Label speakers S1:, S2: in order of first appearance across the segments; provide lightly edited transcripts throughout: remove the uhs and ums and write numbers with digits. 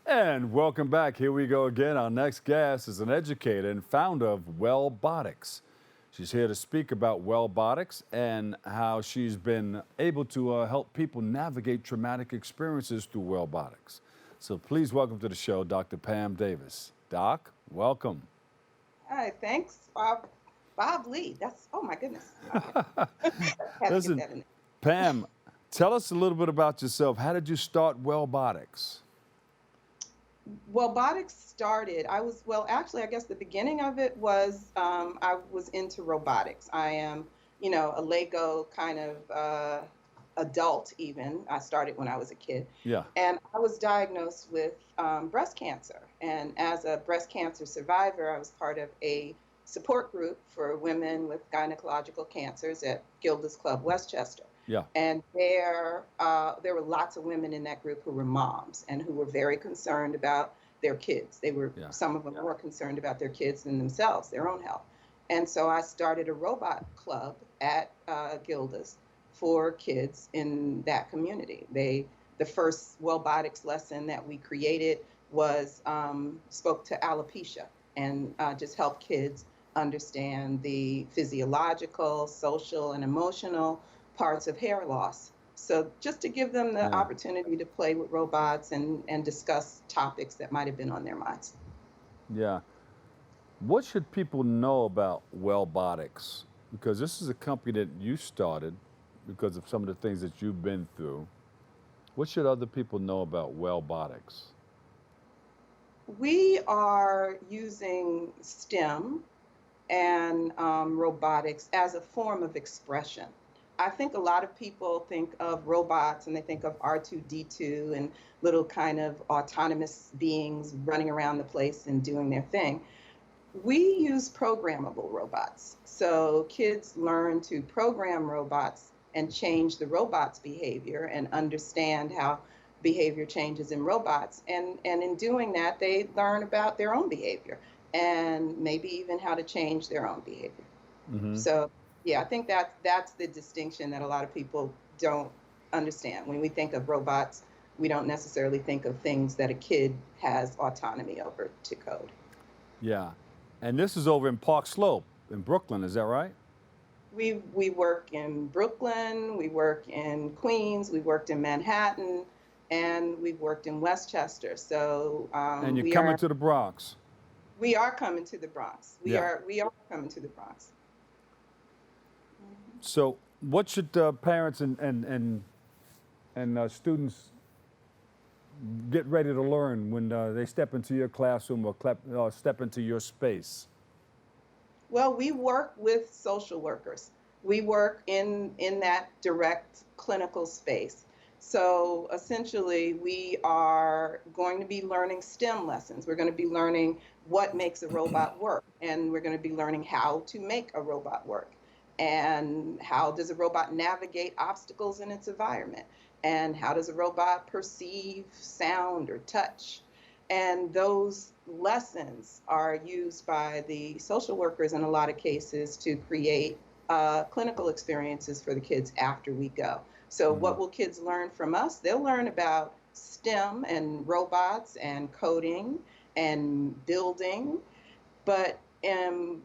S1: And welcome back. Here we go again. Our next guest is an educator and founder of Wellbotics. She's here to speak about Wellbotics and how she's been able to help people navigate traumatic experiences through Wellbotics. So please welcome to the show, Dr. Pam Davis. Doc, welcome.
S2: Hi, thanks, Bob. Bob Lee. That's oh my goodness. Had to get
S1: Listen,
S2: that in
S1: Pam, tell us a little bit about yourself. How did you start Wellbotics?
S2: Well, robotics started. Actually, I guess the beginning of it was I was into robotics. I am, a Lego kind of adult even. I started when I was a kid.
S1: Yeah,
S2: And I was diagnosed with breast cancer. And as a breast cancer survivor, I was part of a support group for women with gynecological cancers at Gilda's Club, Westchester.
S1: yeah,
S2: And there were lots of women in that group who were moms and who were very concerned about their kids.
S1: yeah.
S2: Some of them more concerned about their kids than themselves, their own health. And so I started a robot club at Gilda's for kids in that community. The first Wellbotics lesson that we created was spoke to alopecia and just help kids understand the physiological, social, and emotional parts of hair loss. So just to give them the
S1: Yeah.
S2: opportunity to play with robots and discuss topics that might have been on their minds.
S1: Yeah. What should people know about Wellbotics? Because this is a company that you started because of some of the things that you've been through. What should other people know about Wellbotics?
S2: We are using STEM and robotics as a form of expression. I think a lot of people think of robots and they think of R2D2 and little kind of autonomous beings running around the place and doing their thing. We use programmable robots. So kids learn to program robots and change the robot's behavior and understand how behavior changes in robots. And in doing that, they learn about their own behavior and maybe even how to change their own behavior.
S1: Hmm.
S2: So, yeah, I think that's the distinction that a lot of people don't understand. When we think of robots, we don't necessarily think of things that a kid has autonomy over to code.
S1: Yeah. And this is over in Park Slope in Brooklyn, is that right?
S2: We work in Brooklyn, we work in Queens, we worked in Manhattan, and we've worked in Westchester. So
S1: And you're coming to the Bronx.
S2: we are coming to the Bronx. We
S1: Yeah.
S2: are we are coming to the Bronx.
S1: So what should parents and students get ready to learn when they step into your classroom or step into your space?
S2: Well, we work with social workers. We work in that direct clinical space. So essentially, we are going to be learning STEM lessons. We're going to be learning what makes a robot work, and we're going to be learning how to make a robot work, and how does a robot navigate obstacles in its environment, and how does a robot perceive sound or touch. And those lessons are used by the social workers in a lot of cases to create clinical experiences for the kids after we go. So,
S1: Hmm.
S2: what will kids learn from us? They'll learn about STEM and robots and coding and building, but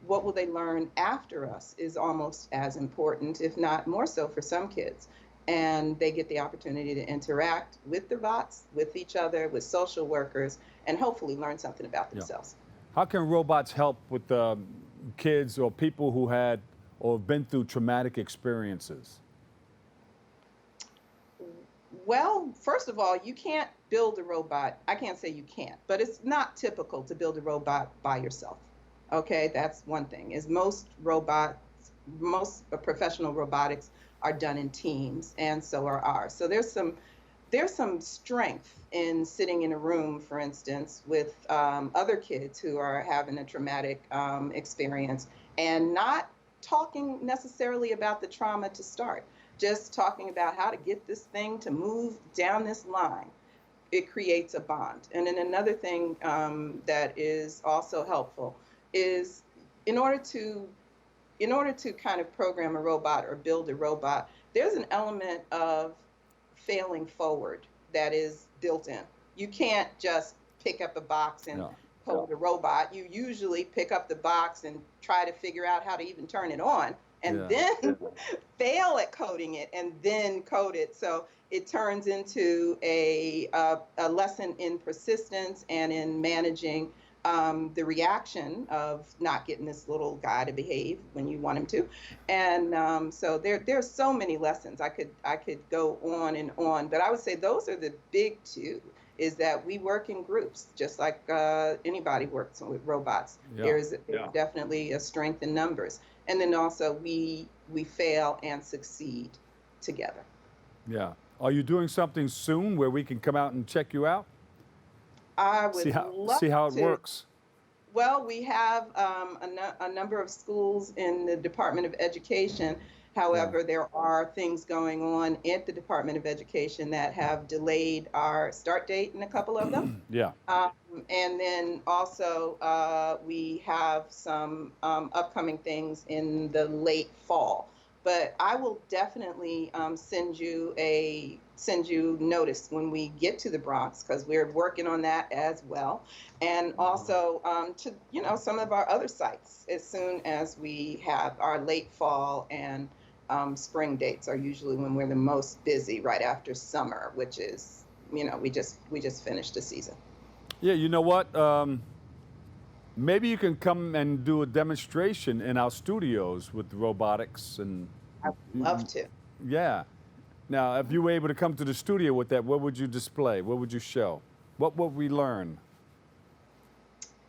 S2: what will they learn after us is almost as important, if not more so for some kids. And they get the opportunity to interact with the bots, with each other, with social workers, and hopefully learn something about
S1: Yeah.
S2: themselves.
S1: How can robots help with kids or people who had or have been through traumatic experiences?
S2: Well, first of all, you can't build a robot. I can't say you can't, but it's not typical to build a robot by yourself. Okay, that's one thing. Is most professional robotics are done in teams, and so are ours. So there's some strength in sitting in a room, for instance, with other kids who are having a traumatic experience and not talking necessarily about the trauma to start, just talking about how to get this thing to move down this line. It creates a bond. And then another thing that is also helpful is in order to in order to kind of program a robot or build a robot, there's an element of failing forward that is built in. You can't just pick up a box and
S1: Yeah.
S2: code a robot. You usually pick up the box and try to figure out how to even turn it on, and
S1: Yeah.
S2: then fail at coding it and then code it. So it turns into a lesson in persistence and in managing the reaction of not getting this little guy to behave when you want him to. And so there's so many lessons. I could go on and on, but I would say those are the big two. Is that we work in groups, just like anybody works with robots.
S1: Yeah.
S2: There's definitely a strength in numbers, and then also we fail and succeed together.
S1: Yeah. Are you doing something soon where we can come out and check you out?
S2: I would love
S1: See how it
S2: to.
S1: works.
S2: Well, we have a number of schools in the Department of Education. However, there are things going on at the Department of Education that have delayed our start date in a couple of them.
S1: Yeah.
S2: And then also we have some upcoming things in the late fall. But I will definitely send you notice when we get to the Bronx, because we're working on that as well, and also to some of our other sites as soon as we have our late fall and spring dates are usually when we're the most busy, right after summer, which is we just finished the season.
S1: Yeah. You know what? Maybe you can come and do a demonstration in our studios with robotics and.
S2: I would love to.
S1: Yeah. Now, if you were able to come to the studio with that, what would you display? What would you show? What would we learn?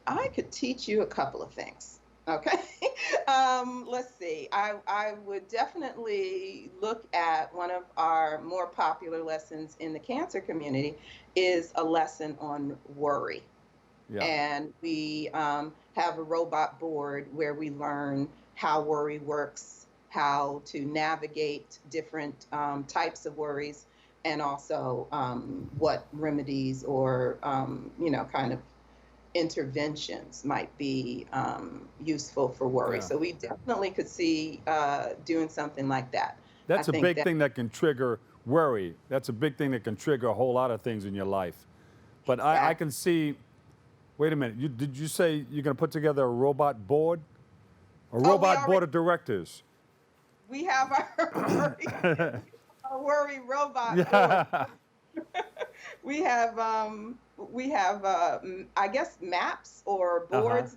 S2: I could teach you a couple of things. Okay. Let's see. I would definitely look at one of our more popular lessons in the cancer community is a lesson on worry.
S1: Yeah.
S2: And we have a robot board where we learn how worry works, how to navigate different types of worries, and also what remedies or kind of interventions might be useful for worry.
S1: Yeah.
S2: So we definitely could see doing something like that.
S1: That's a big thing that can trigger worry. That's a big thing that can trigger a whole lot of things in your life. But I can see, wait a minute, did you say you're going to put together a robot board? A robot board of directors?
S2: We have our worry robot board. We have I guess maps or boards.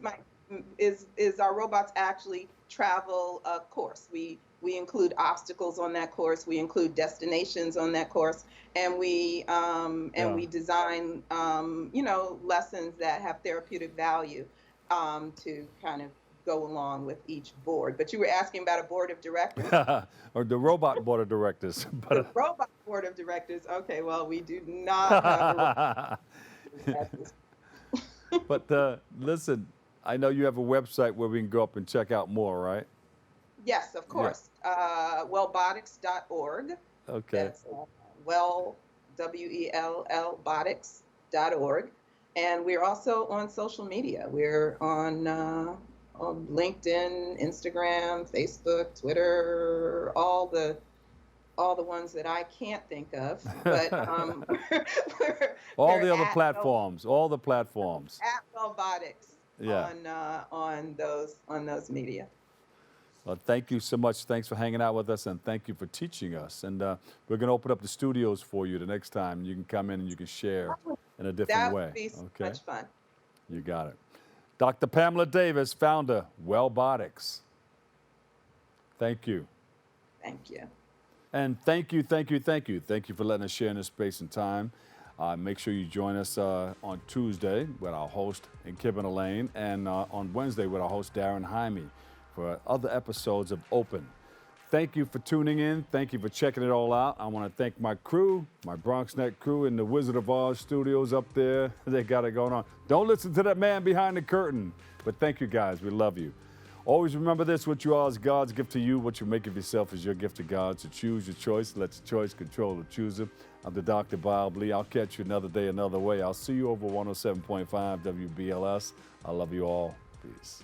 S2: Is our robots actually travel a course? We include obstacles on that course. We include destinations on that course, and we design lessons that have therapeutic value to kind of go along with each board. But you were asking about a board of directors?
S1: Or the robot board of directors.
S2: The robot board of directors. Okay, well, we do not have a
S1: But listen, I know you have a website where we can go up and check out more, right?
S2: Yes, of course. Wellbotics.org.
S1: Okay.
S2: That's Wellbotics.org. And we're also on social media. We're on LinkedIn, Instagram, Facebook, Twitter, all the ones that I can't think of, but
S1: all the other platforms, all the platforms.
S2: At Wellbotics.
S1: Yeah.
S2: On those media.
S1: Well, thank you so much. Thanks for hanging out with us, and thank you for teaching us. And we're going to open up the studios for you the next time. You can come in and you can share in a different way.
S2: That would be so much fun.
S1: You got it. Dr. Pamela Davis, founder, Wellbotics. Thank you.
S2: Thank you.
S1: And thank you for letting us share in this space and time. Make sure you join us on Tuesday with our host, Kibben Elaine, and on Wednesday with our host, Darren Jaime, for other episodes of Open. Thank you for tuning in. Thank you for checking it all out. I want to thank my crew, my BronxNet crew in the Wizard of Oz studios up there. They got it going on. Don't listen to that man behind the curtain. But thank you, guys. We love you. Always remember this: what you are is God's gift to you. What you make of yourself is your gift to God. So choose your choice. Let the choice control the chooser. I'm the Dr. Bob Lee. I'll catch you another day, another way. I'll see you over 107.5 WBLS. I love you all. Peace.